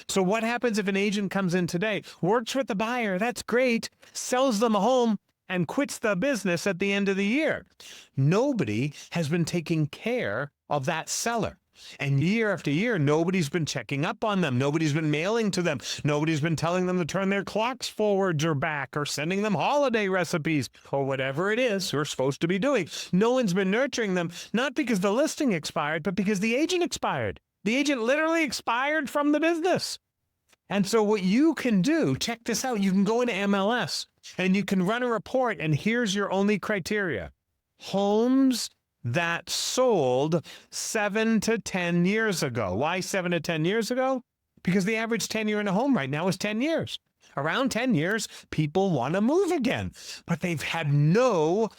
So what happens if an agent comes in today, works with the buyer, that's great, sells them a home, and quits the business at the end of the year? Nobody has been taking care of that seller. And year after year, nobody's been checking up on them. Nobody's been mailing to them. Nobody's been telling them to turn their clocks forwards or back, or sending them holiday recipes, or whatever it is we're supposed to be doing. No one's been nurturing them, not because the listing expired, but because the agent expired. The agent literally expired from the business. And so what you can do, check this out, you can go into MLS and you can run a report, and here's your only criteria: homes that sold 7 to 10 years ago. Why 7 to 10 years ago? Because the average tenure in a home right now is 10 years. Around 10 years, people want to move again, but they've had no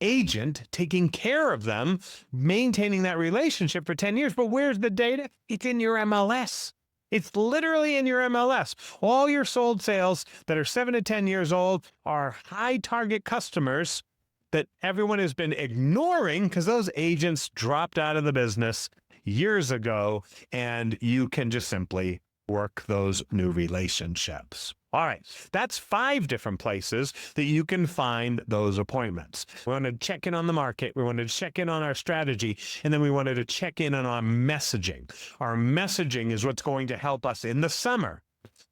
agent taking care of them, maintaining that relationship for 10 years. But where's the data? It's in your MLS. It's literally in your MLS. All your sold sales that are 7 to 10 years old are high target customers that everyone has been ignoring because those agents dropped out of the business years ago, and you can just simply work those new relationships. All right, that's 5 different places that you can find those appointments. We wanted to check in on the market, we wanted to check in on our strategy, and then we wanted to check in on our messaging. Our messaging is what's going to help us in the summer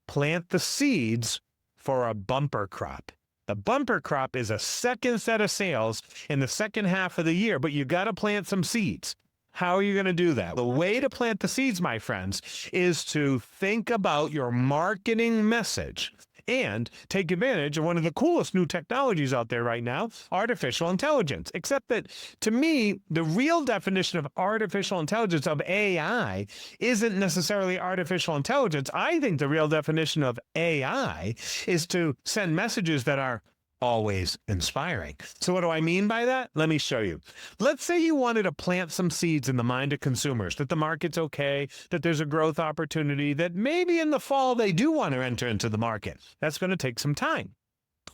plant the seeds for a bumper crop. The bumper crop is a second set of sales in the second half of the year, but you got to plant some seeds. How are you going to do that? The way to plant the seeds, my friends, is to think about your marketing message and take advantage of one of the coolest new technologies out there right now, artificial intelligence. Except that, to me, the real definition of artificial intelligence, of AI, isn't necessarily artificial intelligence. I think the real definition of AI is to send messages that are always inspiring. So what do I mean by that? Let me show you. Let's say you wanted to plant some seeds in the mind of consumers, that the market's okay, that there's a growth opportunity, that maybe in the fall they do want to enter into the market. That's going to take some time.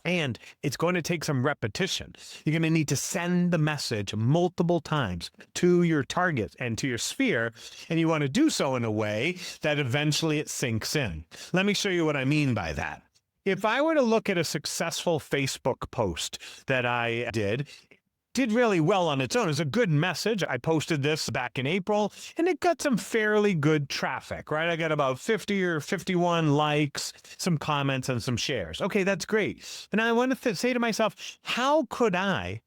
And it's going to take some repetition. You're going to need to send the message multiple times to your target and to your sphere, and you want to do so in a way that eventually it sinks in. Let me show you what I mean by that. If I were to look at a successful Facebook post that I did, did really well on its own. It's a good message. I posted this back in April, and it got some fairly good traffic, right? I got about 50 or 51 likes, some comments, and some shares. Okay, that's great. And I want to say to myself, how could I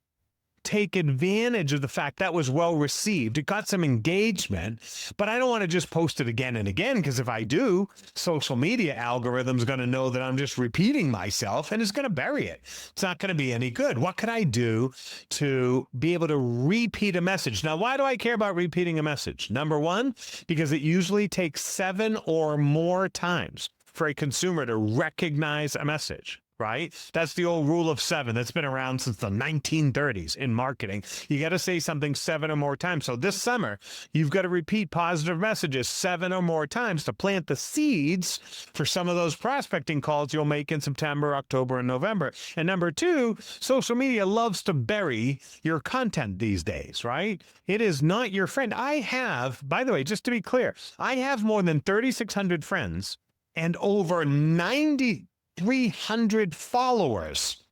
take advantage of the fact that was well received? It got some engagement, but I don't want to just post it again and again, because if I do, social media algorithm's going to know that I'm just repeating myself and it's going to bury it. It's not going to be any good. What can I do to be able to repeat a message? Now, why do I care about repeating a message? Number one, because it usually takes 7 or more times for a consumer to recognize a message. Right? That's the old rule of 7 that's been around since the 1930s in marketing. You got to say something 7 or more times. So this summer, you've got to repeat positive messages 7 or more times to plant the seeds for some of those prospecting calls you'll make in September, October, and November. And number 2, social media loves to bury your content these days, right? It is not your friend. I have, by the way, just to be clear, I have more than 3,600 friends and over 9,300 followers,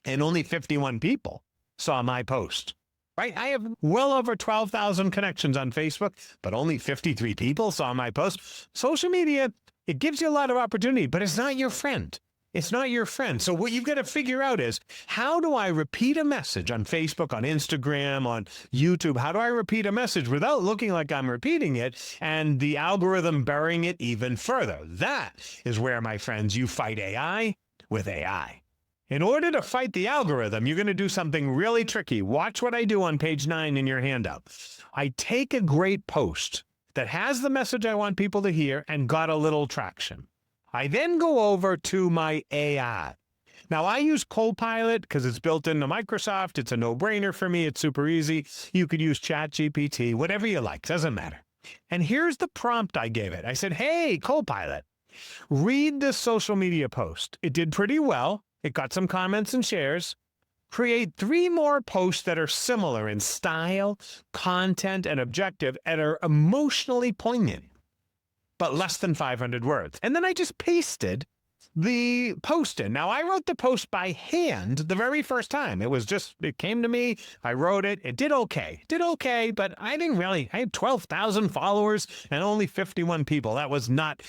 and only 51 people saw my post, right? I have well over 12,000 connections on Facebook, but only 53 people saw my post. Social media, it gives you a lot of opportunity, but it's not your friend. It's not your friend. So what you've got to figure out is, how do I repeat a message on Facebook, on Instagram, on YouTube? How do I repeat a message without looking like I'm repeating it and the algorithm burying it even further? That is where, my friends, you fight AI with AI. In order to fight the algorithm, you're going to do something really tricky. Watch what I do on page 9 in your handout. I take a great post that has the message I want people to hear and got a little traction. I then go over to my AI. Now, I use Copilot because it's built into Microsoft. It's a no-brainer for me. It's super easy. You could use ChatGPT, whatever you like. Doesn't matter. And here's the prompt I gave it. I said, hey, Copilot, read this social media post. It did pretty well. It got some comments and shares. Create 3 more posts that are similar in style, content, and objective, and are emotionally poignant, but less than 500 words. And then I just pasted the post in. Now, I wrote the post by hand the very first time. It came to me, I wrote it, it did okay. But I had 12,000 followers and only 51 people. That was not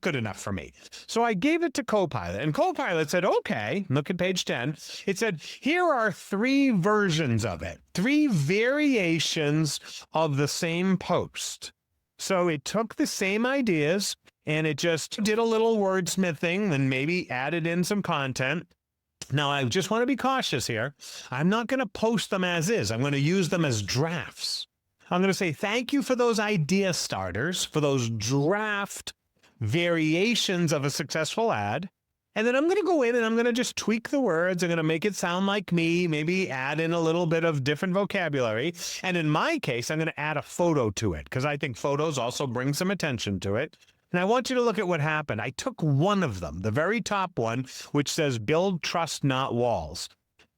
good enough for me. So I gave it to Copilot, and Copilot said, okay, look at page 10. It said, here are 3 versions of it, 3 variations of the same post. So it took the same ideas and it just did a little wordsmithing and maybe added in some content. Now, I just want to be cautious here. I'm not going to post them as is. I'm going to use them as drafts. I'm going to say thank you for those idea starters, for those draft variations of a successful ad. And then I'm going to go in and I'm going to just tweak the words. I'm going to make it sound like me, maybe add in a little bit of different vocabulary. And in my case, I'm going to add a photo to it because I think photos also bring some attention to it. And I want you to look at what happened. I took one of them, the very top one, which says build trust, not walls.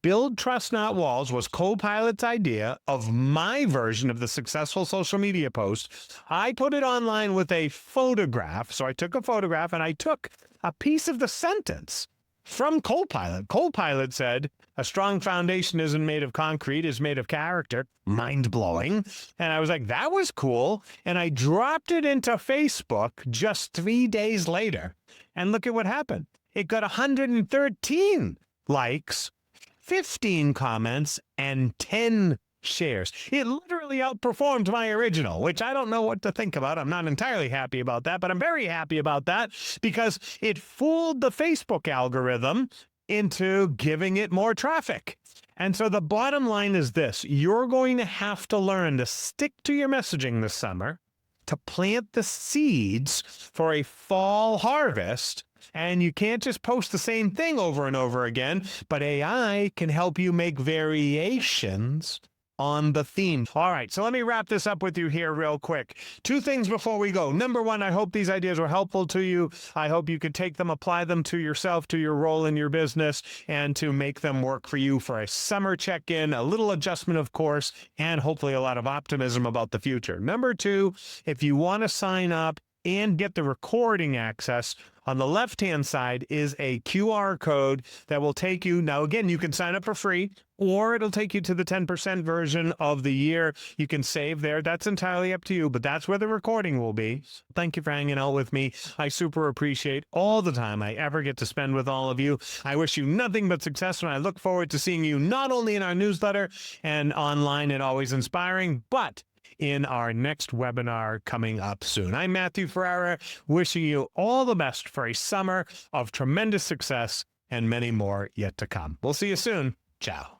Build trust, not walls was Copilot's idea of my version of the successful social media post. I put it online with a photograph. So I took a photograph and I took a piece of the sentence from Copilot. Copilot said, a strong foundation isn't made of concrete, it's made of character. Mind-blowing. And I was like, that was cool. And I dropped it into Facebook just 3 days later. And look at what happened. It got 113 likes, 15 comments, and 10 shares. It literally outperformed my original, which I don't know what to think about. I'm not entirely happy about that, but I'm very happy about that because it fooled the Facebook algorithm into giving it more traffic. And so the bottom line is this: you're going to have to learn to stick to your messaging this summer, to plant the seeds for a fall harvest. And you can't just post the same thing over and over again, but AI can help you make variations on the theme. All right, so let me wrap this up with you here real quick. 2 things before we go. Number 1, I hope these ideas were helpful to you. I hope you could take them, apply them to yourself, to your role in your business, and to make them work for you for a summer check-in, a little adjustment, of course, and hopefully a lot of optimism about the future. Number 2, if you want to sign up and get the recording access On the left-hand side is a QR code that will take you. Now, again, you can sign up for free, or it'll take you to the 10% version of the year. You can save there. That's entirely up to you, but that's where the recording will be. Thank you for hanging out with me. I super appreciate all the time I ever get to spend with all of you. I wish you nothing but success, and I look forward to seeing you not only in our newsletter and online at Always Inspiring, but in our next webinar coming up soon. I'm Matthew Ferrara, wishing you all the best for a summer of tremendous success and many more yet to come. We'll see you soon. Ciao.